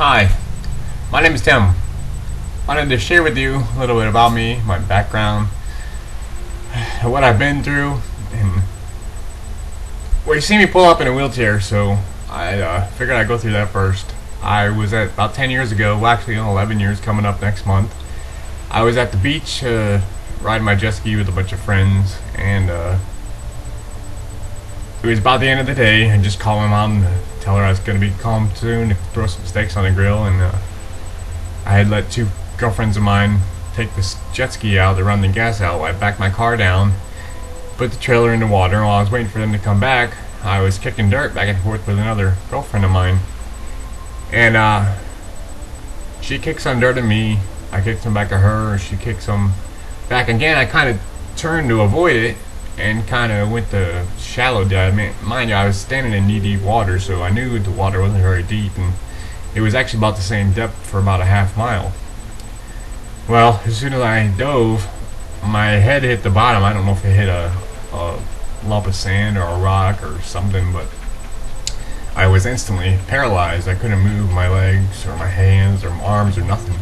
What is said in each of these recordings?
Hi, my name is Tim. I wanted to share with you a little bit about me, my background, what I've been through, and well, you see me pull up in a wheelchair, so I figured I'd go through that first. I was at about 10 years ago, well actually 11 years coming up next month. I was at the beach riding my jet ski with a bunch of friends, and it was about the end of the day. I just called my mom to tell her I was going to be calm soon to throw some steaks on the grill, and I had let two girlfriends of mine take this jet ski out to run the gas out. I backed my car down, put the trailer in the water, and while I was waiting for them to come back, I was kicking dirt back and forth with another girlfriend of mine. And she kicked some dirt at me, I kicked some back at her, she kicked some back again. I kind of turned to avoid it and kind of went to shallow dive. Mind you, I was standing in knee-deep water, so I knew the water wasn't very deep, and it was actually about the same depth for about a half mile. Well, as soon as I dove, my head hit the bottom. I don't know if it hit a lump of sand or a rock or something, but I was instantly paralyzed. I couldn't move my legs or my hands or my arms or nothing.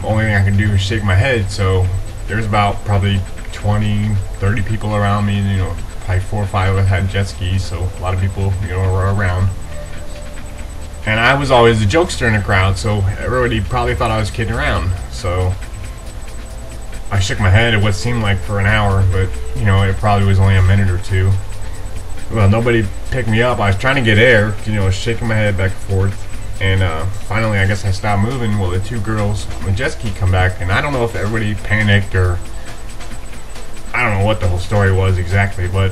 Only thing I could do was shake my head. So there's about probably 20, 30 people around me. You know, probably 4 or 5 of us had jet skis, so a lot of people, you know, were around. And I was always the jokester in the crowd, so everybody probably thought I was kidding around. So I shook my head at what seemed like for an hour, but you know, it probably was only a minute or two. Well, nobody picked me up. I was trying to get air, you know, shaking my head back and forth, and finally I guess I stopped moving. Well, the two girls on the jet ski come back, and I don't know if everybody panicked or I don't know what the whole story was exactly, but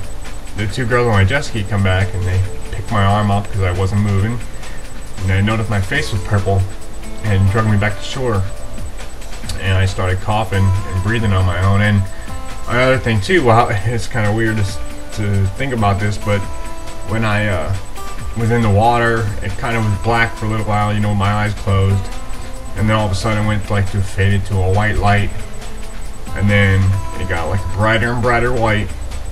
the two girls on my jet ski come back and they picked my arm up because I wasn't moving, and I noticed my face was purple and dragged me back to shore, and I started coughing and breathing on my own. And another thing too, well, it's kind of weird to think about this, but when I was in the water, it kind of was black for a little while, you know, my eyes closed, and then all of a sudden it went like to faded to a white light, and then it got like brighter and brighter white,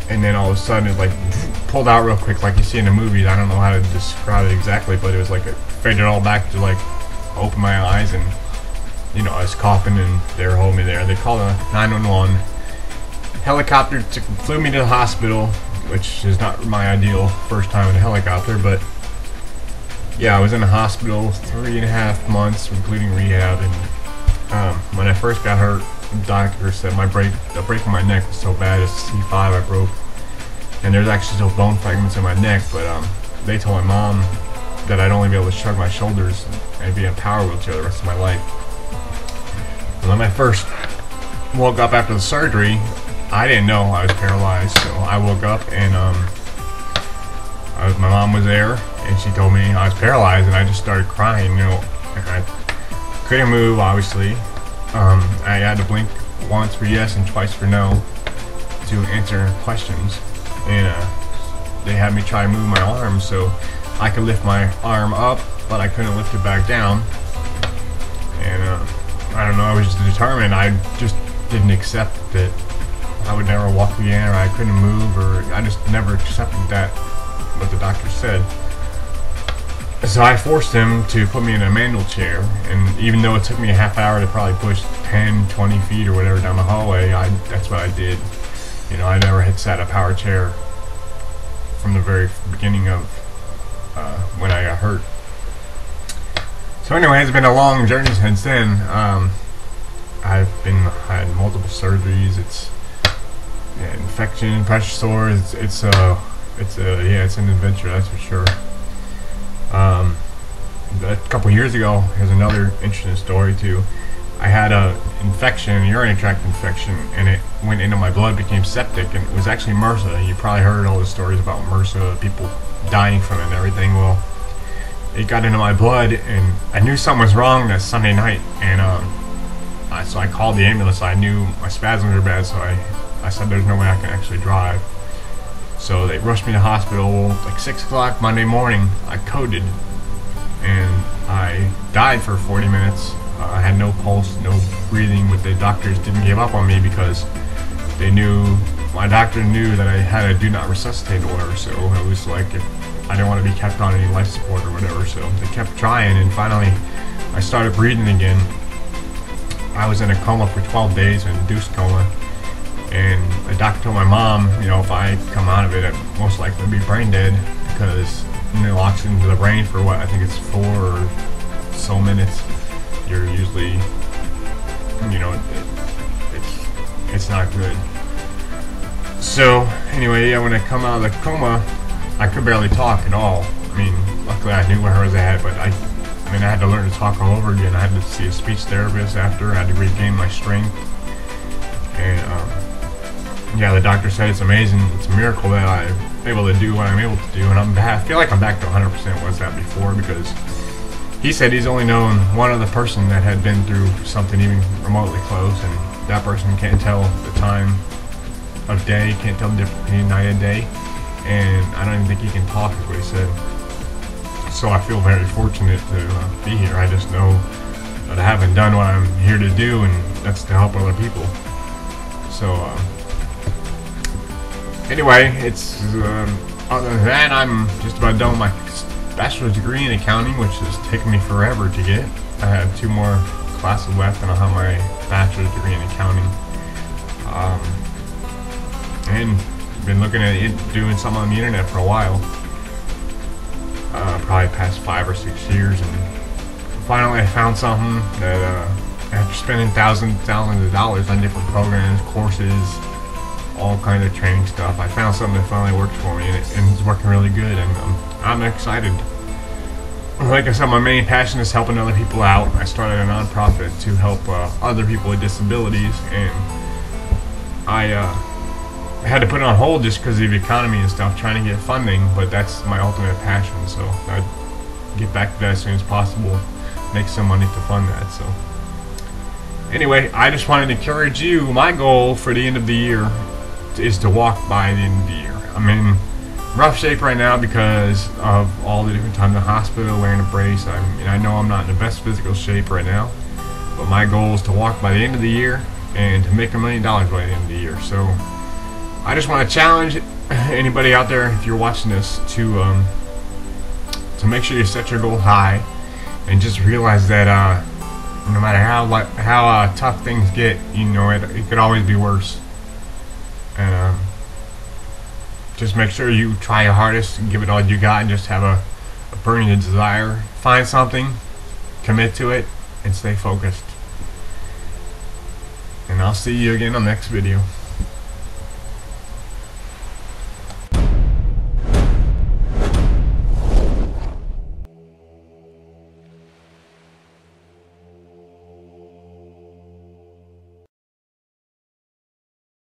and then all of a sudden it like pulled out real quick like you see in the movies. I don't know how to describe it exactly, but it was like it faded all back to like open my eyes, and you know, I was coughing and they were holding me there. They called a 911 helicopter, flew me to the hospital, which is not my ideal first time in a helicopter, but yeah, I was in the hospital 3.5 months, including rehab. And when I first got hurt, the doctor said the break in my neck was so bad, it's C5 I broke, and there's actually still bone fragments in my neck. But they told my mom that I'd only be able to shrug my shoulders and be in a power wheelchair the rest of my life. And when I first woke up after the surgery, I didn't know I was paralyzed, so I woke up and my mom was there, and she told me I was paralyzed, and I just started crying, you know, and I couldn't move, obviously. I had to blink once for yes and twice for no to answer questions, and they had me try to move my arm so I could lift my arm up, but I couldn't lift it back down. And I don't know, I was just determined. I just didn't accept that I would never walk again, or I couldn't move, or I just never accepted that, what the doctor said. So I forced him to put me in a manual chair, and even though it took me a half hour to probably push 10, 20 feet or whatever down the hallway, that's what I did. You know, I never had sat in a power chair from the very beginning of when I got hurt. So anyway, it's been a long journey since then. I had multiple surgeries. It's infection, pressure sores. It's an adventure, that's for sure. A couple years ago, here's another interesting story too. I had a infection, a urinary tract infection, and it went into my blood, became septic, and it was actually MRSA. You probably heard all the stories about MRSA, people dying from it and everything. Well, it got into my blood, and I knew something was wrong that Sunday night, and so I called the ambulance. I knew my spasms were bad, so I said there's no way I can actually drive. So they rushed me to the hospital. Like 6 o'clock Monday morning, I coded, and I died for 40 minutes. I had no pulse, no breathing, but the doctors didn't give up on me because they knew my doctor knew that I had a do not resuscitate order, so it was like if I didn't want to be kept on any life support or whatever, so they kept trying, and finally I started breathing again. I was in a coma for 12 days, an induced coma, and the doctor told my mom, you know, if I come out of it, I'd most likely be brain dead, because it locks into the brain for what, I think it's 4 or so minutes. You're usually, you know, it's not good. So anyway, yeah, when I come out of the coma, I could barely talk at all. I mean, luckily I knew where I was at, but I had to learn to talk all over again. I had to see a speech therapist after. I had to regain my strength. And yeah, the doctor said it's amazing. It's a miracle that I'm able to do what I'm able to do. And I feel like I'm back to 100% what I was at before, because he said he's only known one other person that had been through something even remotely close, and that person can't tell the time of day, can't tell the difference between night and day, and I don't even think he can talk, is what he said. So I feel very fortunate to be here. I just know that I haven't done what I'm here to do, and that's to help other people. So anyway, it's other than that, I'm just about done with my bachelor's degree in accounting, which has taken me forever to get. I have 2 more classes left, and I'll have my bachelor's degree in accounting. And been looking at it, doing something on the internet for a while, probably past 5 or 6 years, and finally I found something that after spending thousands of dollars on different programs, courses, all kind of training stuff, I found something that finally works for me, and it's working really good, and I'm excited. Like I said, my main passion is helping other people out. I started a nonprofit to help other people with disabilities, and I had to put it on hold just because of the economy and stuff, trying to get funding, but that's my ultimate passion, so I'd get back to that as soon as possible, make some money to fund that. So anyway, I just wanted to encourage you. My goal for the end of the year is to walk by the end of the year. I'm in rough shape right now because of all the different times in the hospital, wearing a brace. I know I'm not in the best physical shape right now, but my goal is to walk by the end of the year and to make $1 million by the end of the year. So I just want to challenge anybody out there, if you're watching this, to make sure you set your goal high, and just realize that no matter how tough things get, you know, it could always be worse. And just make sure you try your hardest and give it all you got, and just have a burning desire. Find something, commit to it, and stay focused. And I'll see you again on the next video.